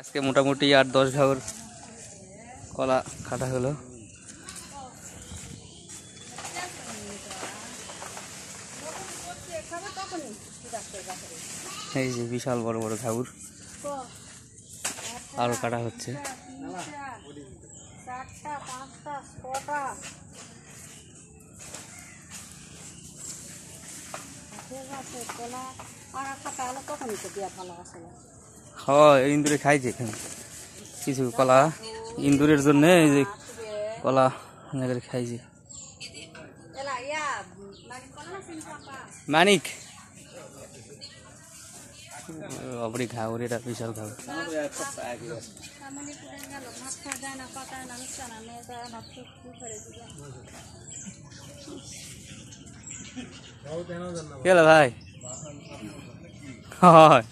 আজকে মোটামুটি 8-10 ঘাউর কলা কাটা হলো। এই যে বিশাল বড় বড় ঘাউর আরো কাটা হচ্ছে। হ্যাঁ, ইন্দুরে খাইছে এখানে কিছু কলা, ইন্দুরের জন্য এই যে কলা খাইছে। মানিক অপরি ঘাউর, এটা বিশাল ঘাউর। গেল ভাই, হয়